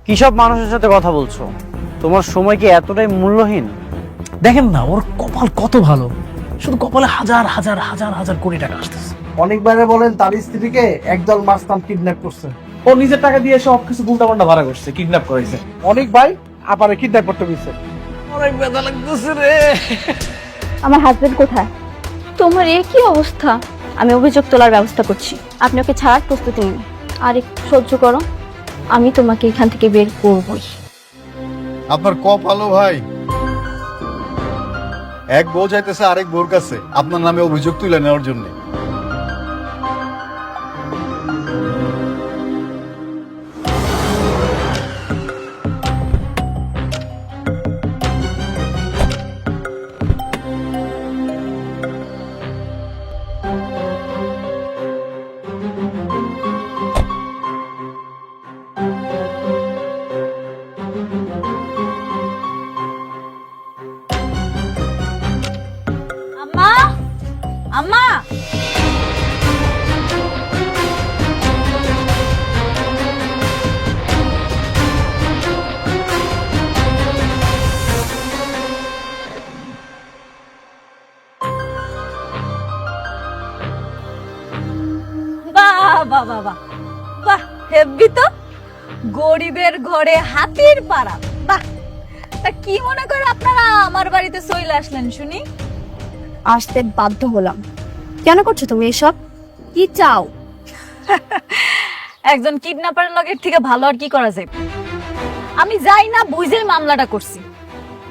কি সব মানুষের সাথে কথা বলছো? তোমার সময় কি এতটাই মূল্যহীন? দেখেন না, ওর কপাল কত ভালো, শুধু কপালে হাজার হাজার হাজার হাজার কোটি টাকা আসতেছে। অনেকবারে বলেন তার স্ত্রীকে একদল মাস্তান কিডন্যাপ করছে। ও নিজের টাকা দিয়ে সব কিছু উল্টাপাল্টা ভাড়া করছে, কিডন্যাপ করেছে। অনেক ভাই আপারে কিডন্যাপ করতে গেছে। অনেক ব্যথা লাগতেছে রে। আমার হাজবেন্ড কোথায়? তোমার এ কি অবস্থা? আমি অভিযোগ তোলার ব্যবস্থা করছি, আপনি ওকে ছাড়ার প্রস্তুতি নিন। আর একটু সহ্য করো, আমি তোমাকে এখান থেকে বের করবই। আপনার কপালো ভাই, এক বউ যাইতেছে আরেক বউর কাছে আপনার নামে অভিযোগ তুলে নেওয়ার জন্য। আম্মা, আম্মা, বাহ বাহ বাহ বাহ বাহ, হেব্বি তো। গরিবের ঘরে হাতির পাড়া। বাহ, তা কি মনে করে আপনারা আমার বাড়িতে চলে আসলেন শুনি? আসতে বাধ্য হলাম। কেন করছো তুমি এসব? কি চাও? একজন কিডন্যাপারের লগের থেকে ভালো আর কি করা যায়? আমি যাই না বুঝে মামলাটা করছি।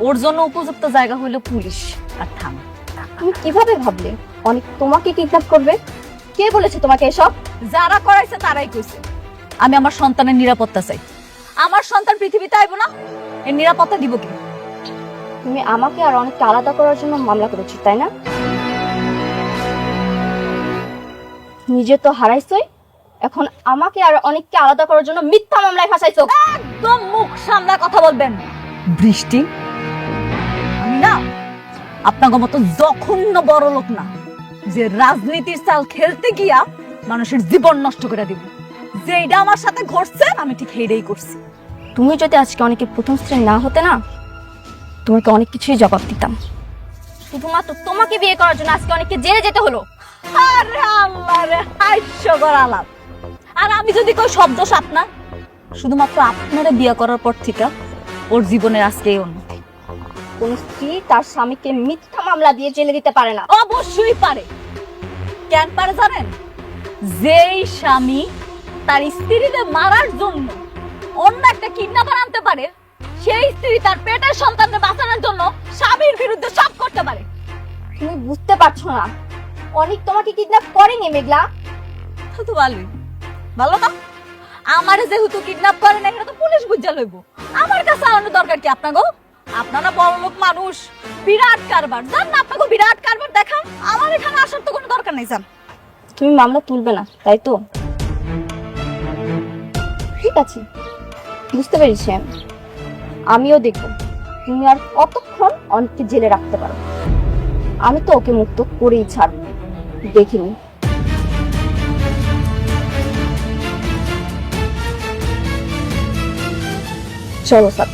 ওর জন্য উপযুক্ত জায়গা হলো পুলিশ আর থানা। তুমি কিভাবে ভাবলে অনেক তোমাকে কিডন্যাপ করবে? কে বলেছে তোমাকে এসব? যারা করাইছে তারাই কইছে। আমি আমার সন্তানের নিরাপত্তা চাই। আমার সন্তান পৃথিবীতে আইব না, এর নিরাপত্তা দিব কে? তুমি আমাকে আর অনেককে আলাদা করার জন্য মামলা করেছো, তাই না? নিজে তো হারাইছই, এখন আমাকে আর অনেককে আলাদা করার জন্য মিথ্যা মামলায় ফাঁসাইছো। একদম মুখ সামলা কথা বলবেন। বৃষ্টি, আমি না আপনার মতো জঘন্য বড় লোক না যে রাজনীতির চাল খেলতে গিয়া মানুষের জীবন নষ্ট করে দিব। যেটা আমার সাথে ঘটছে আমি ঠিক সেইটাই করছি। তুমি যদি আজকে অনেকে প্রথম শ্রেণী না হতে না, তোমাকে অনেক কিছুই জবাব দিতাম। শুধুমাত্র তোমাকে বিয়ে করার জন্য আজকে অনেককে জেলে যেতে হলো। আরে আল্লাহ রে, হাস্যকর আলাপ। আর আমি যদি কই শব্দ সাপ না, শুধুমাত্র আপনারে বিয়ে করার পর থেকে ওর জীবনের আজকে এই উন্নতি। কোন স্ত্রী তার স্বামীকে মিথ্যা মামলা দিয়ে জেলে দিতে পারে না। অবশ্যই পারে। কেন পারে জানেন? যেই স্বামী তার স্ত্রীকে মারার জন্য অন্য একটা কিডন্যাপার আনতে পারে, সেই স্ত্রী তার পেটের সন্তানকে বাঁচানোর জন্য স্বামীর বিরুদ্ধে সব করতে পারে। তুমি বুঝতে পারছো না, অনেক তোমাকে কিডন্যাপ করেনি মেঘলা। তো ভালোই, ভালো না? আমার যেহেতু কিডন্যাপ করে না, এটা তো পুলিশ বুঝা লইব। আমার কাছে আনার দরকার কি আপনাকে? আপনারা বড় লোক মানুষ, বিরাট কারবার, জান না? আপনাকে বিরাট কারবার দেখান, আমার এখানে আসার তো কোনো দরকার নেই। জান, তুমি মামলা তুলবে না, তাই তো? ঠিক আছে, বুঝতে পেরেছি আমি। আমিও দেখব তুমি আর কতক্ষণ অনেককে জেলে রাখতে পারো। আমি তো ওকে মুক্ত করেই ছাড়ব, দেখিনি। চলো স্যার।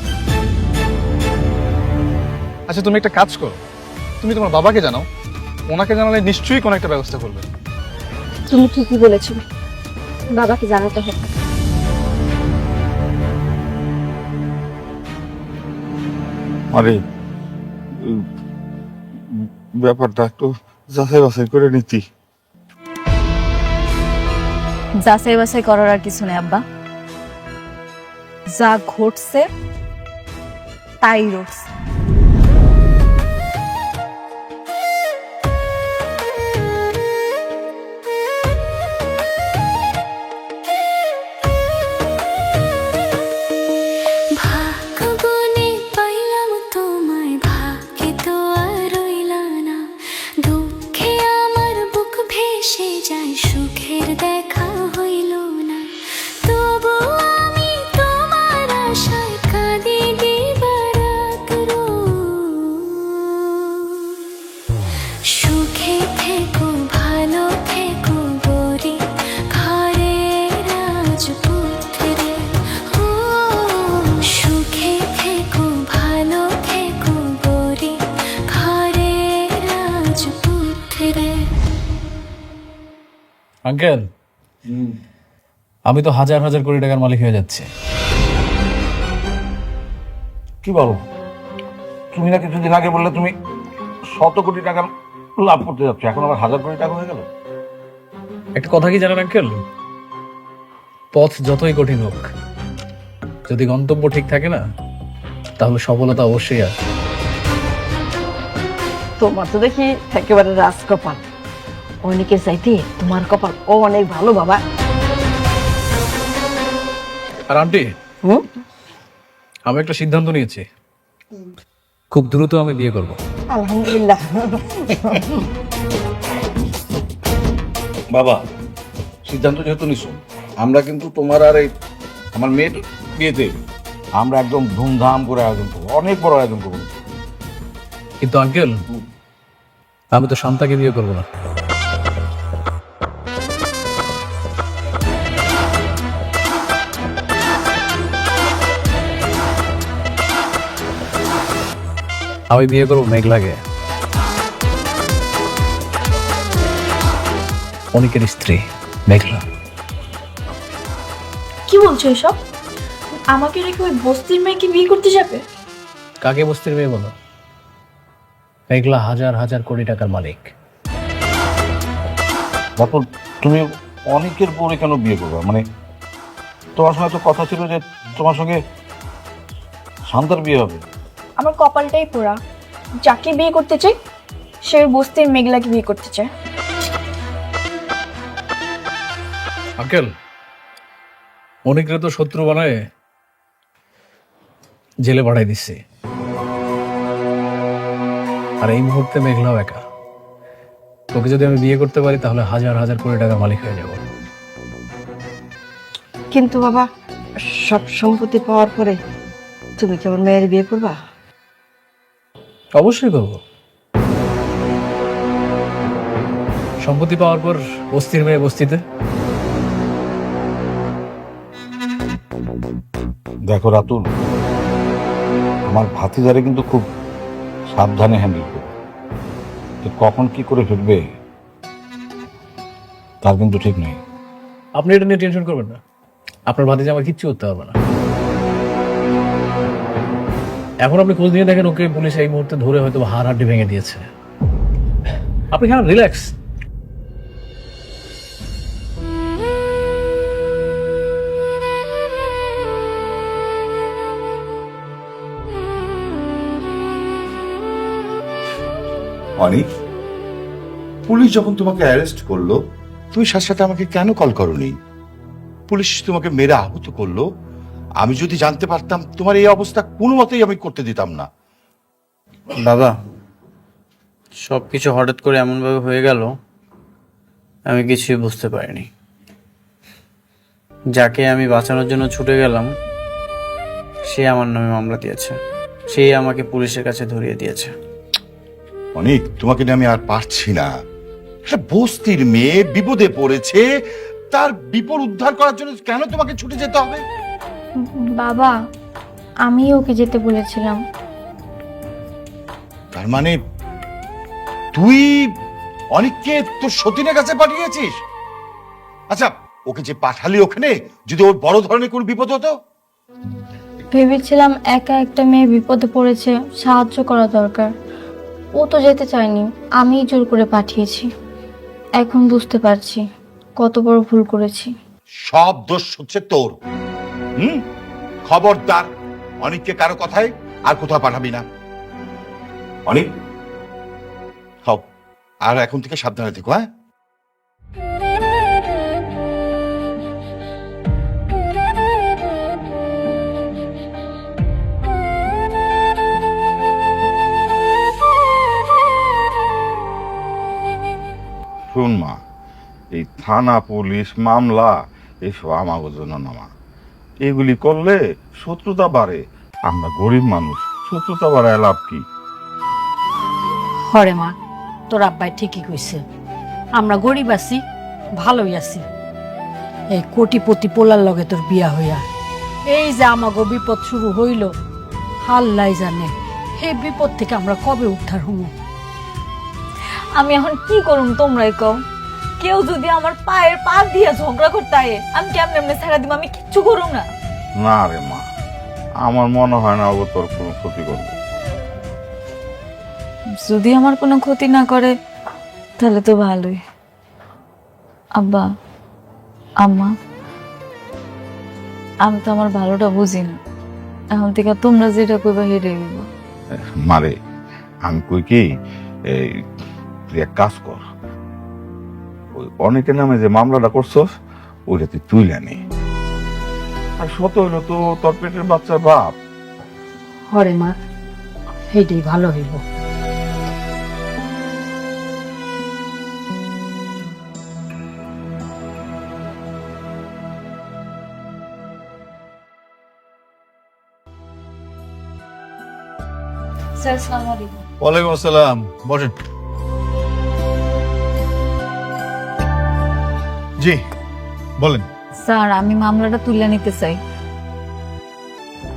আচ্ছা, তুমি একটা কাজ করো, তুমি তোমার বাবাকে জানাও। ওনাকে জানালে নিশ্চয়ই কোনো একটা ব্যবস্থা করবে। তুমি ঠিকই বলেছো, বাবাকে জানাতে হবে। আরে ব্যাপারটা একটু যাচাই বাছাই করে নিতি। যাচাই বাছাই করার আর কিছু নেই আব্বা। যা ঘটছে তাই ঘটছে। সুখের দেখা হইল না, তবু আমি তোমার আশায় কাঁদি দিবারাত রোজ। আঙ্কেল, আমি তো হাজার হাজার কোটি টাকার মালিক হয়ে যাচ্ছে। কি বলো? তুমি না কিছুদিন আগে বললে তুমি 100 কোটি টাকা লাভ করতে যাচ্ছ, এখন আবার 1000 কোটি টাকা হয়ে গেল। একটা কথা কি জানেন আঙ্কেল, পথ যতই কঠিন হোক, যদি গন্তব্য ঠিক থাকে না, তাহলে সফলতা অবশ্যই আসে। তোমার তো দেখি একেবারে রাজকপাল, অনেকের চাইতে তোমার কপাল অনেক ভালো বাবা। আর আন্টি, আমি একটা সিদ্ধান্ত নিয়েছি, খুব দ্রুত আমি বিয়ে করব। আলহামদুলিল্লাহ। বাবা, সিদ্ধান্ত যেহেতু নিছো, আমরা কিন্তু তোমার আর এই আমার মেয়ের বিয়েতে আমরা একদম ধুমধাম করে আয়োজন করবো, অনেক বড় আয়োজন করবো। কিন্তু আঙ্কেল, আমি তো শান্তাকে বিয়ে করবো না। আমি বিয়ে করবো মেঘলাকে, অনিকের স্ত্রী মেঘলা। কি বলছো এসব? আমাকে রেখে ওই বস্তির মেয়েকে বিয়ে করতে যাবে? কাকে বস্তির মেয়ে বলো? মেঘলা হাজার হাজার কোটি টাকার মালিক। তারপর তুমি অনেকের পরে কেন বিয়ে করবে? মানে তোমার সঙ্গে তো কথা ছিল যে তোমার সঙ্গে শান্তার বিয়ে হবে। আমার কপালটাই পোড়া, যাকে বিয়ে করতে চাই সে ওই বস্তির মেঘলাকে বিয়ে করতে চায়। আঙ্কেল, অনেকরে তো শত্রু বানায় জেলে পাঠাই দিচ্ছে, আর এই মুহূর্তে মেঘলাও একা। তোকে যদি আমি বিয়ে করতে পারি, তাহলে হাজার হাজার কোটি টাকার মালিক হয়ে যাব। কিন্তু বাবা, সব সম্পত্তি পাওয়ার পরে তুমি কি আমার মেয়ের বিয়ে করবা? অবশ্যই করব। সম্পত্তি পাওয়ার পর বস্তির মেয়ে বস্তিতে। দেখো রাতুল, আমার ভাতিজারে কিন্তু খুব সাবধানে হ্যান্ডেল করবে, তো কখন কি করে ফেলবে তার কিন্তু ঠিক নেই। আপনি এটা নিয়ে টেনশন করবেন না, আপনার ভাতিজা আমার কিচ্ছু করতে পারবে না। এখন আপনি খোঁজ নিয়ে দেখেন, ওকে পুলিশ এই মুহূর্তে ধরে হয়তো হাড় হাড্ডি ভেঙে দিয়েছে। আপনি খান, রিল্যাক্স। অনিক, পুলিশ যখন তোমাকে অ্যারেস্ট করলো, তুমি সাথে সাথে আমাকে কেন কল করোনি? পুলিশ তোমাকে মেরে আহত করলো, আমি যদি জানতে পারতাম তোমার এই অবস্থা কোনো মতেই আমি করতে দিতাম না। বাবা, সব কিছু হঠাৎ করে এমনভাবে হয়ে গেল, আমি কিছুই বুঝতে পারিনি। যাকে আমি বাঁচানোর জন্য ছুটে গেলাম, সে আমার নামে মামলা দিয়েছে, সে আমাকে পুলিশের কাছে ধরিয়ে দিয়েছে। অনিক, তোমাকে নিয়ে আমি আর পারছি না। একটা বস্তির মেয়ে বিপদে পড়েছে, তার বিপদ উদ্ধার করার জন্য কেন তোমাকে ছুটে যেতে হবে? বাবা, আমি ওকে যেতে বলেছিলাম। তার মানে তুই অনিককে তোর সতীনের কাছে পাঠিয়েছিস? আচ্ছা, ওকে যে পাঠালি ওখানে, যদি ওর বড় ধরনের কোনো বিপদ হতো? ভেবেছিলাম একা একটা মেয়ে বিপদে পড়েছে, সাহায্য করা দরকার। ও তো যেতে চায়নি, আমিই জোর করে পাঠিয়েছি। এখন বুঝতে পারছি কত বড় ভুল করেছি। সব দোষ হচ্ছে তোর। খবরদার, অনিককে কারো কথায় আর কোথাও পাঠাবি না। অনিক, হও, আর এখন থেকে সাবধানে থেকো। হ্যাঁ, শুন মা, এই থানা পুলিশ মামলা এইসব আমাদের জন্য নামা, এগুলি করলে শত্রুতা বাড়ে। আমরা গরিব মানুষ, শত্রুতা বাড়ায় লাভ কি? হরে মা, তোর আব্বাই ঠিকই কইছে, আমরা গরিব আছি, ভালোই আছি। এই কোটিপতি পোলার লগে তোর বিয়া হইয়া এই যে আমাগো বিপদ শুরু হইল, আল্লাহ জানে এই বিপদ থেকে আমরা কবে উদ্ধার হবো। আমি এখন কি করুম তোমরাই কও। কেউ যদি আমার পায়ের পা দিয়ে ঝগড়া করতে আয়ে, আমি কেমনে এমনি ছেড়ে দিব? আমি কিচ্ছু করুম না। না রে মা, আমার মনে হয় না ও তোর কোনো ক্ষতি করবে। যদি আমার কোনো ক্ষতি না করে তাহলে তো ভালোই। আব্বা, আম্মা, আমি তো আমার ভালোটা বুঝি না, এখন থেকে তোমরা যেটা কইবা হেরে দিব। মারে, আমি কই কি, এই তুই এক কাজ কর, ওই অনেকের নামে যে মামলাটা করছস ওইটা তুই তুইলে নে। আর শত হইলো তো তোর পেটের বাচ্চার বাপ। হরে মা, সেইটাই ভালো হইব। স্যার, আসসালামু আলাইকুম। ওয়ালাইকুম আসসালাম, বসেন। জি বলেন। স্যার, আমি মামলাটা তুলে নিতে চাই,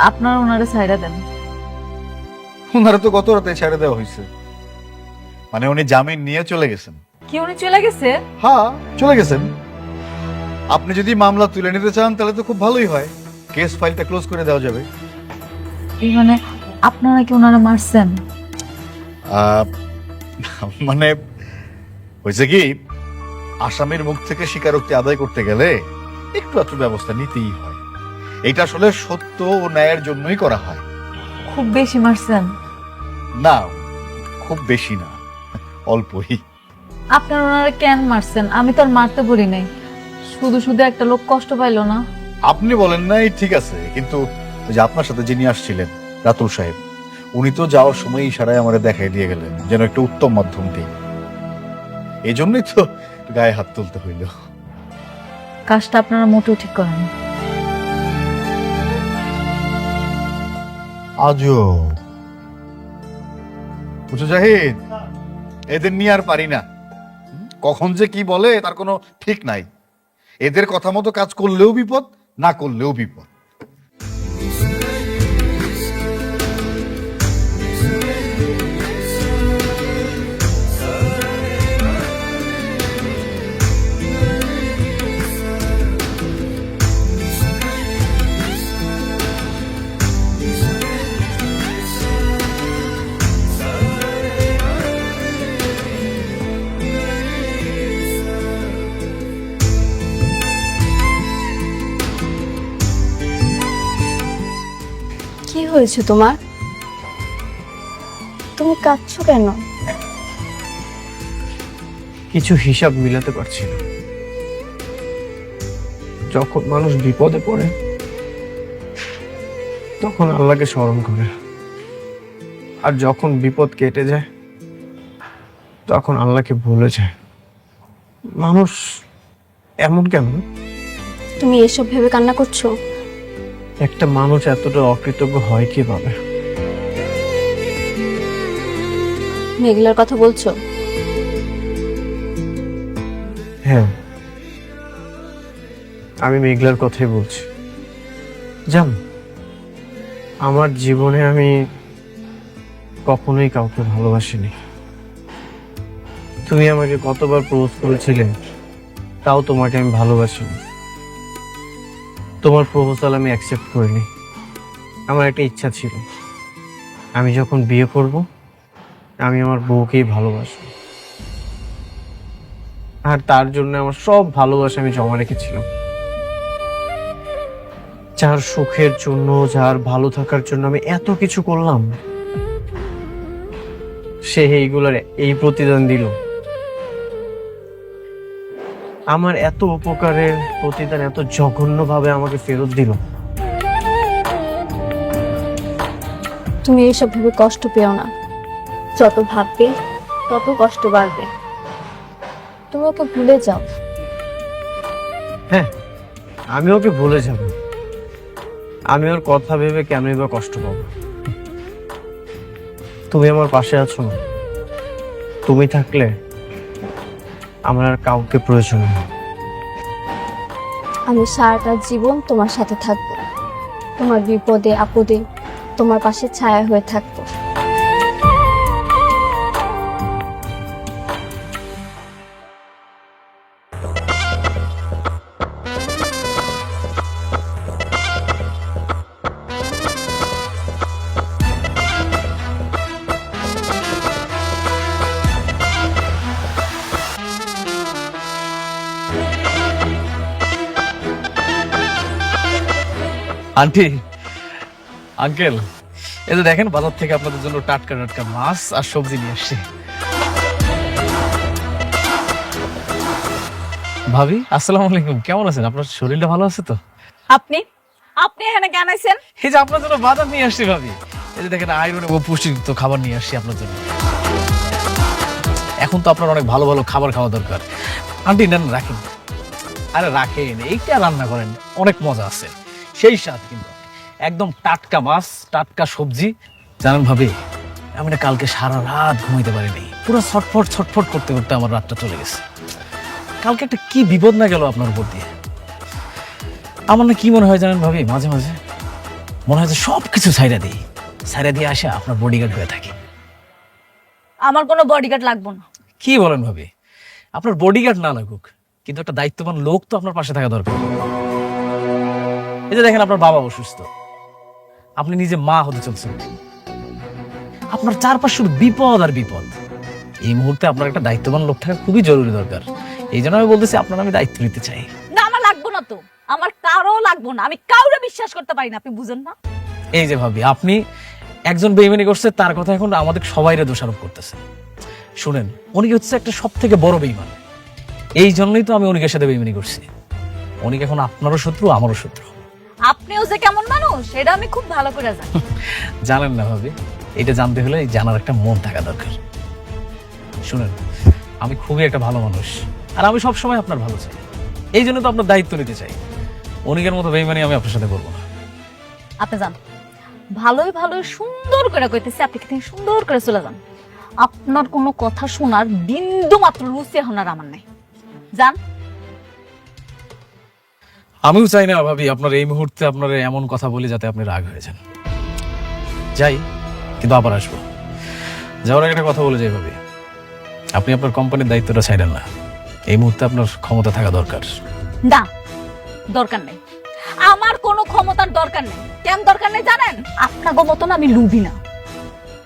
আপনার ওনারে ছাইড়া দেন। ওনারা তো গত রাতে ছেড়ে দেওয়া হয়েছে, মানে উনি জামিন নিয়ে চলে গেছেন। কি উনি চলে গেছে? হ্যাঁ, চলে গেছেন। আপনি যদি মামলা তুলে নিতে চান তাহলে তো খুব ভালোই হয়, কেস ফাইলটা ক্লোজ করে দেওয়া যাবে। এই মানে আপনারা কি ওনারা মারছেন? মানে হয়েছে কি, আসামির মুখ থেকে স্বীকারোক্তি আদায় করতে গেলে একটু একটু ব্যবস্থা নিতেই হয়। এটা আসলে সত্য ও ন্যায়ের জন্যই করা হয়। খুব বেশি মারছেন? না, খুব বেশি না, অল্পই। আপনার ওনারা কেন মারছেন? আমি তো আর মারতে বলি নাই, শুধু শুধু একটা লোক কষ্ট পাইলো না। আপনি বলেন নাই ঠিক আছে, কিন্তু ওই যে আপনার সাথে যিনি আসছিলেন রাতুল সাহেব, উনি তো যাওয়ার সময় ইশারায় আমারে দেখাই দিয়ে গেলেন যেন একটা উত্তম মাধ্যম দিই। এই জন্যই তো গায়ে হাত তুলতে হইল। কাজটা আপনারা মোটেও ঠিক করেন। আজও বুঝো জাহিদ, এদের নিয়ে আর পারি না। কখন যে কি বলে তার কোনো ঠিক নাই। এদের কথা মতো কাজ করলেও বিপদ, না করলেও বিপদ। কি হয়েছে তোমার? তুমি কাঁদছো কেন? কিছু হিসাব মিলাতে পারছি না। যখন মানুষ বিপদে পড়ে তখন আল্লাহকে স্মরণ করে, আর যখন বিপদ কেটে যায় তখন আল্লাহকে ভুলে যায়। মানুষ এমন কেন? তুমি এসব ভেবে কান্না করছো? একটা মানুষ এতটা অকৃতজ্ঞ হয় কিভাবে? মেঘলার কথা বলছো? হ্যাঁ, আমি মেঘলার কথাই বলছি। জান, আমার জীবনে আমি কখনোই কাউকে ভালোবাসিনি। তুমি আমাকে কতবার প্রপোজ করেছিলে, তাও তোমাকে আমি ভালোবাসিনি। তোমার প্রপোজাল আমি অ্যাকসেপ্ট করিনি। আমার একটা ইচ্ছা ছিল, আমি যখন বিয়ে করব আমি আমার বউকেই ভালোবাসবো, আর তার জন্য আমার সব ভালোবাসা আমি জমা রেখেছিলাম। যার সুখের জন্য, যার ভালো থাকার জন্য আমি এত কিছু করলাম, সে এইগুলোর এই প্রতিদান দিল। আমার এত উপকারের প্রতিদান এত জঘন্যভাবে আমাকে ফেরত দিল। তুমি এসব ভেবে কষ্ট পেও না, যত ভাববে তত কষ্ট বাড়বে। তুমি ওকে ভুলে যাও। হ্যাঁ, আমি ওকে ভুলে যাব। আমি ওর কথা ভেবে কেনই বা কষ্ট পাবো? তুমি আমার পাশে আছো না, তুমি থাকলে আমার আর কাউকে প্রয়োজন নেই। আমি সারাটা জীবন তোমার সাথে থাকবো, তোমার বিপদে আপদে তোমার পাশে ছায়া হয়ে থাকবো। আন্টি, আঙ্কেল, এই যে দেখেন বাজার থেকে আপনাদের জন্য টাটকা টাটকা মাছ আর সবজি নিয়ে আসছি। ভাবি, আসসালামু আলাইকুম, কেমন আছেন? আপনার শরীরটা ভালো আছে তো? আপনি আপনি এখানে কেন আইছেন? এই যে আপনার জন্য বাজার নিয়ে আসছি ভাবি। এই যে দেখেন আয়রন এবং পুষ্টিযুক্ত খাবার নিয়ে আসছি আপনার জন্য। এখন তো আপনার অনেক ভালো ভালো খাবার খাওয়া দরকার। আন্টি নেন, রাখেন। আরে রাখেন, এইটা রান্না করেন, অনেক মজা আছে, সেই স্বাদ কিন্তু। একদম টাটকা মাছ, টাটকা সবজি। জানেন ভাবি, আমি না কালকে সারা রাত ঘুমাইতে পারিনি, পুরো ছটফট ছটফট করতে করতে আমার রাতটা চলে গেছে। কালকে একটা কি বিপদ না গেল আপনার উপর দিয়ে। আমার না কি মনে হয় জানেন ভাবি, মাঝে মাঝে মনে হয় যে সবকিছু ছাইরা দিই, ছাইরা দিয়ে আসে আপনার বডিগার্ড হয়ে থাকি। আমার কোনো বডিগার্ড লাগবে না। কি বলেন ভাবি? আপনার বডিগার্ড না লাগুক, কিন্তু একটা দায়িত্ববান লোক তো আপনার পাশে থাকা দরকার। এই যে দেখেন আপনার বাবা অসুস্থ, আপনি নিজে মা হতে চলছেন, আপনার চারপাশে শুধু বিপদ আর বিপদ। এই মুহূর্তে আপনার একটা দায়িত্ববান লোক থাকা খুবই জরুরি দরকার। এই জন্য আমি বলতেছি আপনার আমি দায়িত্ব নিতে চাই। না, আমার লাগবে না তো, আমার কারো লাগবে না। আমি কাউরে বিশ্বাস করতে পারি না, আপনি বুঝেন না? এই যে ভাবি, আপনি একজন বেইমানি করছে, তার কথা এখন আমাদের সবাইরে দোষারোপ করতেছে। শুনেন, উনি হচ্ছে একটা সব থেকে বড় বেইমান। এই জন্যই তো আমি অনিকের সাথে বেইমানি করছি। অনিক এখন আপনারও শত্রু, আমারও শত্রু। আপনিও যে কেমন মানুষ এটা আমি খুব ভালো করে জানি। জানেন না ভাবি, এটা জানতে হলে এই জানার একটা মন থাকা দরকার। শুনেন, আমি খুবই একটা ভালো মানুষ, আর আমি সব সময় আপনার ভালো চাই। এই জন্য তো আপনার দায়িত্ব নিতে চাই। অনিকের মতো বেইমানি আমি আপনার সাথে করবো না। আপনি যান, ভালোই ভালোই সুন্দর করে কইতেছি, আপনি কি সুন্দর করে চলে যান। আপনার কোনো কথা শোনার বিন্দু মাত্র রুচি এখন আর আমার নাই। যান। আমিও চাই না ভাবি আপনার এই মুহূর্তে আপনার এমন কথা বলে যাতে আপনি রাগ হয়ে যান। যাই, কিন্তু আবার আসবো। যাওয়ার আগে একটা কথা বলে যাই ভাবি, আপনি আপনার কোম্পানির দায়িত্বটা ছাইড়েন না। এই মুহূর্তে আপনার ক্ষমতা থাকা দরকার। না, দরকার নেই, আমার কোনো ক্ষমতার দরকার নেই। কেন দরকার নেই জানেন? আপনার মতন আমি লুবি না,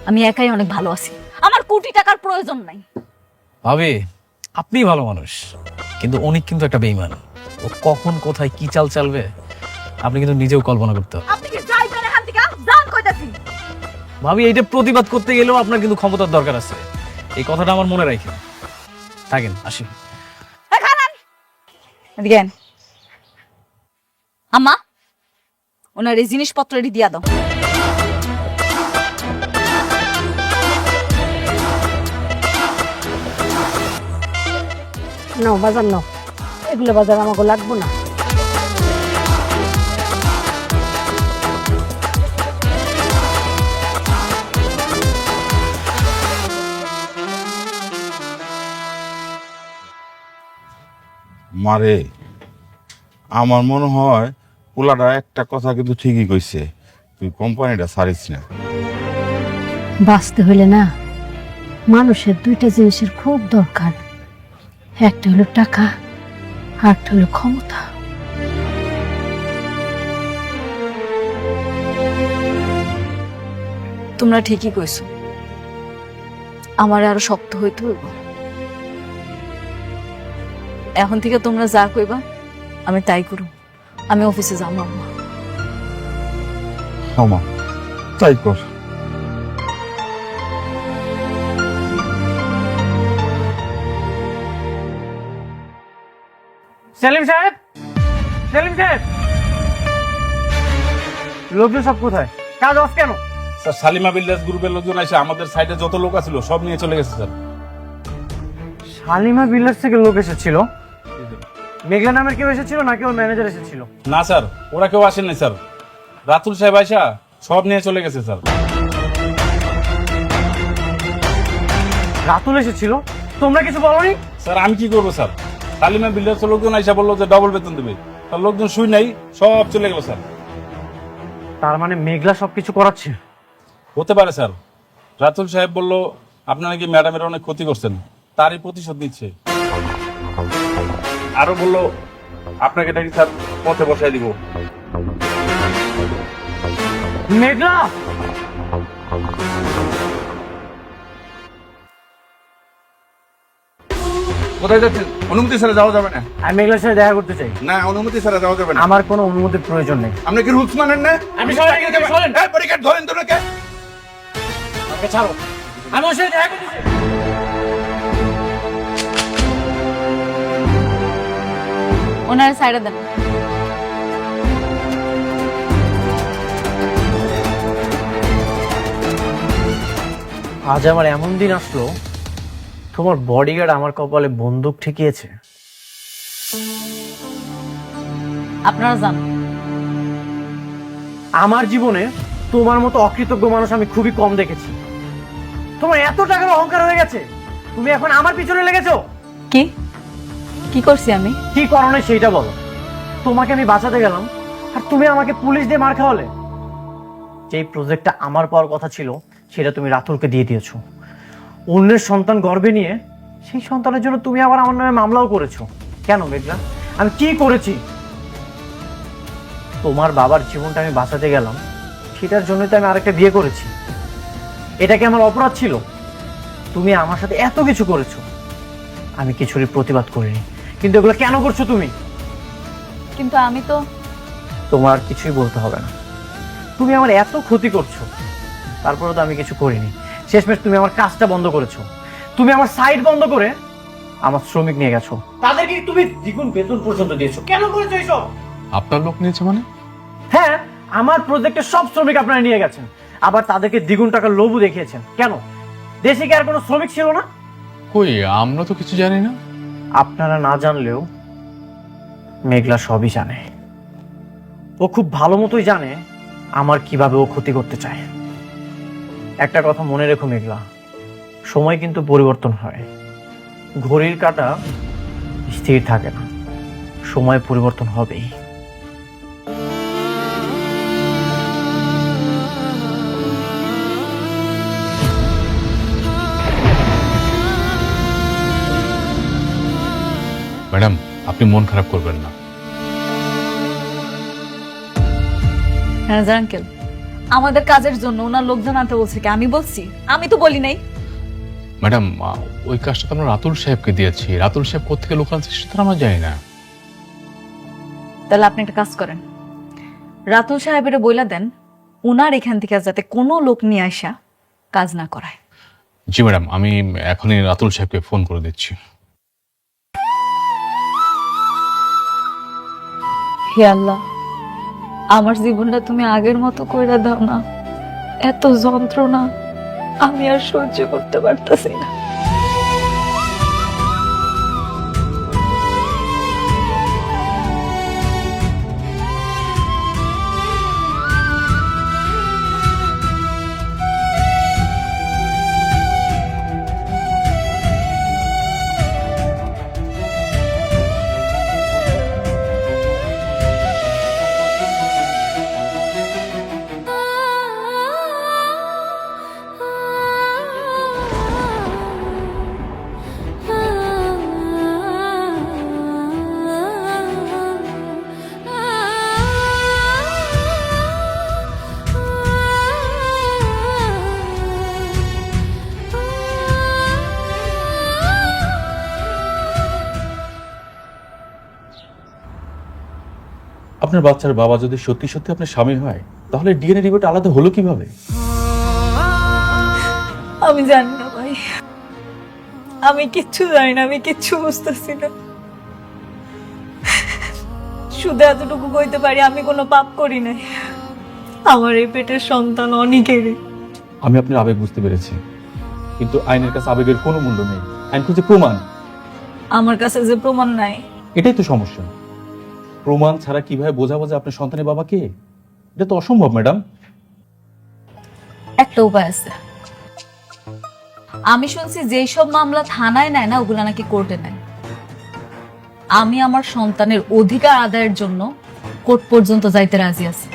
আমি একাই অনেক ভালো আছি, আমার কোটি টাকার প্রয়োজন নাই। ভাবি, আপনি ভালো মানুষ, কিন্তু অনেক কিন্তু একটা বেইমান। ও কখন কোথায় কি চাল চালবে আপনি কিন্তু নিজেও কল্পনা করতে হবে। আপনি কি যাইবেন এখান থেকে? যান কইতাছি। ভাবি, এইটা প্রতিবাদ করতে গেলেও আপনার কিন্তু ক্ষমতার দরকার আছে, এই কথাটা আমার মনে রাখেন। থাকেন, আসি। এদিকে আন। আম্মা, ওনার এই জিনিসপত্র দিয়া দাও। নাও বাজার নাও, এগুলো বাজার আমাকে লাগবো না। মারে, আমার মনে হয় পোলাটা একটা কথা কিন্তু ঠিকই কইছে, তুই কোম্পানিটা ছাড়িস না। বাঁচতে হইলে না মানুষের দুইটা জিনিসের খুব দরকার, একটা হলো টাকা, আরেকটা হলো ক্ষমতা। তোমরা ঠিকই কইছো, আমার আরো শক্ত হইতে হইব। এখন থেকে তোমরা যা কইবা আমি তাই করব। আমি অফিসে যাবো। আমা তাই কর। সেলিম সাহেব, সেলিম সাহেব, লোকজন সব কোথায়? কাজ অফ কেন? স্যার, সালিমা বিল্ডার্স গ্রুপের লোকজন এসে আমাদের সাইডে যত লোক আছিল সব নিয়ে চলে গেছে স্যার। শালিমা বিল্ডার্স থেকে লোক এসেছিল? মেঘলা নামের কেউ এসেছিল নাকি ওর ম্যানেজার এসেছিল? না স্যার, ওরা কেউ আসেনি স্যার, রাতুল সাহেব আইসা সব নিয়ে চলে গেছে স্যার। রাতুল এসেছিল? তোমরা কিছু বলোনি? স্যার, আমি কি করবো স্যার? সালিমা বিল্ডার্স লোকজন আইসা বললো যে ডবল বেতন দেবে, তার লোকজন শুই নাই, সব চলে গেল স্যার। তার মানে মেঘলা সবকিছু করাচ্ছে? হতে পারে স্যার। রাতুল সাহেব বললো আপনারা নাকি ম্যাডামের অনেক ক্ষতি করছেন, তারই প্রতিশোধ নিচ্ছে। আরো বললো আপনাকে নাকি স্যার পথে বসাই দিব। মেঘলা, কোথায় যাচ্ছেন? অনুমতি ছাড়া যাওয়া যাবে না। আমি মেঘলার সাথে দেখা করতে চাই। না, অনুমতি ছাড়া যাওয়া যাবে না। আমার কোনো অনুমতির প্রয়োজন নেই। আপনি কি রুলস মানেন না? আপনি সরেন, সরেন। এই ব্যারিকেড ধরেন তো নাকি? আমাকে ছাড়ো, আমি ওর সাথে দেখা করতে চাই। ওনার সাইডে দেন। আজ আমার এমন দিন আসলো, তোমার বডিগার্ড আমার কপালে বন্দুক ঠেকিয়েছে। আপনারা যান। আমার জীবনে তোমার মতো অকৃতজ্ঞ মানুষ আমি খুবই কম দেখেছি। তোমার এত টাকার অহংকার হয়ে গেছে, তুমি এখন আমার পিছনে লেগেছো। কি কি করছি আমি? কি কারণে সেইটা বলো। তোমাকে আমি বাঁচাতে গেলাম আর তুমি আমাকে পুলিশ দিয়ে মার খাওয়ালে। যেই প্রজেক্টটা আমার পাওয়ার কথা ছিল সেটা তুমি রাতুলকে দিয়ে দিয়েছো। অন্যের সন্তান গর্ভে নিয়ে সেই সন্তানের জন্য তুমি আবার আমার নামে মামলাও করেছো। কেন মেঘলা, আমি কি করেছি? তোমার বাবার জীবনটা আমি বাঁচাতে গেলাম, সেটার জন্যই তো আমি আরেকটা বিয়ে করেছি। এটা কি আমার অপরাধ ছিল? তুমি আমার সাথে এত কিছু করেছো, আমি কিছুরই প্রতিবাদ করিনি, কিন্তু এগুলো কেন করছো তুমি? কিন্তু আমি তো তোমার আর কিছুই বলতে হবে না। তুমি আমার এত ক্ষতি করছো, তারপরে তো আমি কিছু করিনি। শেষমেশ তুমি আমার কাজটা বন্ধ করেছো। তুমি আমার সাইট বন্ধ করে আমার শ্রমিক নিয়ে গেছো, তাদেরকে তুমি দ্বিগুণ বেতন পর্যন্ত দিয়েছো। কেন করেছো এইসব? আপনার লোক নিয়েছে মানে? হ্যাঁ, আমার প্রজেক্টের সব শ্রমিক আপনারা নিয়ে গেছেন, আবার তাদেরকে দ্বিগুণ টাকার লোভও দেখিয়েছেন। কেন? দেশে কি আর কোনো শ্রমিক ছিল না? কই, আমরা তো কিছু জানি না। আপনারা না জানলেও মেঘলা সবই জানে। ও খুব ভালো মতোই জানে আমার কিভাবে ও ক্ষতি করতে চায়। একটা কথা মনে রেখো মেঘলা, সময় কিন্তু পরিবর্তন হয়, ঘড়ির কাঁটা স্থির থাকে না, সময় পরিবর্তন হবেই। ম্যাডাম, আপনি মন খারাপ করবেন না। ম্যানেজার আঙ্কেল, আমাদের কাজের জন্য ওনার লোকজন আনতে বলছে কি? আমি বলছি? আমি তো বলি নাই। ম্যাডাম, ওই কাজটা তো আমরা রাতুল সাহেবকে দিয়েছি। রাতুল সাহেব কোথেকে লোক আনছে সেটা তো আমরা জানি না। তাহলে আপনি একটা কাজ করেন, রাতুল সাহেবের বইলা দেন ওনার এখান থেকে যাতে কোনো লোক নিয়ে আসা কাজ না করায়। জি ম্যাডাম, আমি এখনই রাতুল সাহেবকে ফোন করে দিচ্ছি। হে আল্লাহ, আমার জীবনটা তুমি আগের মতো কইরা দাও না। এত যন্ত্রণা আমি আর সহ্য করতে পারতাছি না। আপনার বাচ্চার বাবা যদি সত্যি সত্যি আপনার স্বামী হয়, তাহলে ডিএনএ রিপোর্ট আলাদা হলো কিভাবে? আমি জানি না ভাই, আমি কিচ্ছু জানি না, আমি কিচ্ছু বুঝতেছি না। শুধু এতটুকু কইতে পারি আমি কোনো পাপ করি নাই। আমার এই পেটের সন্তান অনেকেরই। আমি আপনার আবেগ বুঝতে পেরেছি, কিন্তু আইনের কাছে আবেগের কোনো মূল্য নেই। আইন খুঁজে প্রমাণ। আমার কাছে যে প্রমাণ নাই। এটাই তো সমস্যা। প্রমাণ ছাড়া কিভাবে বোঝাবো যে আপনার সন্তানের বাবা কে? এটা তো অসম্ভব ম্যাডাম। একটা উপায় আছে। আমি শুনছি যেই সব মামলা থানায় নেয় না, ওগুলা নাকি কোর্টে নেয়। আমি আমার সন্তানের অধিকার আদায়ের জন্য কোর্ট পর্যন্ত যাইতে রাজি আছি।